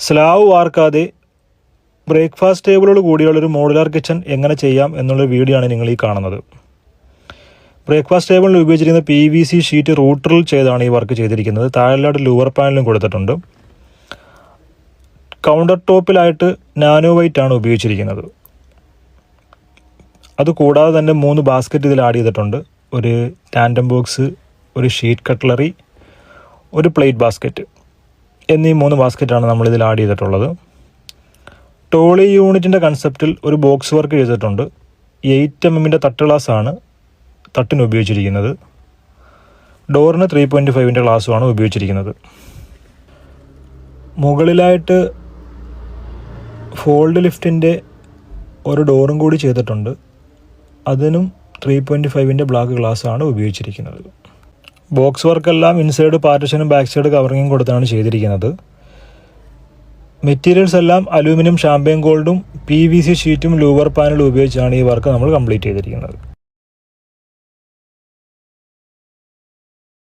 Slav വാർക്കാതെ breakfast ടേബിളോട് കൂടിയുള്ളൊരു modular kitchen എങ്ങനെ ചെയ്യാം എന്നുള്ള വീഡിയോ ആണ് നിങ്ങൾ ഈ കാണുന്നത്. ബ്രേക്ക്ഫാസ്റ്റ് ടേബിളിൽ ഉപയോഗിച്ചിരിക്കുന്ന PVC ഷീറ്റ് റൂട്ടറിൽ ചെയ്താണ് ഈ വർക്ക് ചെയ്തിരിക്കുന്നത്. താഴെയായിട്ട് ലൂവർ പാനലും കൊടുത്തിട്ടുണ്ട്. കൗണ്ടർ ടോപ്പിലായിട്ട് നാനോ വൈറ്റ് ആണ് ഉപയോഗിച്ചിരിക്കുന്നത്. അതുകൂടാതെ തന്നെ 3 ബാസ്ക്കറ്റ് ഇതിൽ ആഡ് ചെയ്തിട്ടുണ്ട്. ഒരു ടാൻഡം ബോക്സ്, ഒരു ഷീറ്റ് കട്ട്ലറി, ഒരു പ്ലേറ്റ് ബാസ്ക്കറ്റ് എന്നീ 3 ബാസ്ക്കറ്റാണ് നമ്മളിതിൽ ആഡ് ചെയ്തിട്ടുള്ളത്. ടോളി യൂണിറ്റിൻ്റെ കൺസെപ്റ്റിൽ ഒരു ബോക്സ് വർക്ക് ചെയ്തിട്ടുണ്ട്. 8 mm തട്ട് ഗ്ലാസ്സാണ് തട്ടിന് ഉപയോഗിച്ചിരിക്കുന്നത്. ഡോറിന് 3.5 ഗ്ലാസ്സുമാണ് ഉപയോഗിച്ചിരിക്കുന്നത്. മുകളിലായിട്ട് ഫോൾഡ് ലിഫ്റ്റിൻ്റെ ഒരു ഡോറും കൂടി ചെയ്തിട്ടുണ്ട്. അതിനും 3.5 ബ്ലാക്ക് ഗ്ലാസ്സാണ് ഉപയോഗിച്ചിരിക്കുന്നത്. ബോക്സ് വർക്കെല്ലാം ഇൻസൈഡ് പാർട്ടിഷനും ബാക്ക് സൈഡ് കവറിങ്ങും കൊടുത്താണ് ചെയ്തിരിക്കുന്നത്. മെറ്റീരിയൽസ് എല്ലാം അലൂമിനിയം ഷാമ്പയിൻ ഗോൾഡും PVC ഷീറ്റും ലൂവർ പാനലും ഉപയോഗിച്ചാണ് ഈ വർക്ക് നമ്മൾ കംപ്ലീറ്റ് ചെയ്തിരിക്കുന്നത്.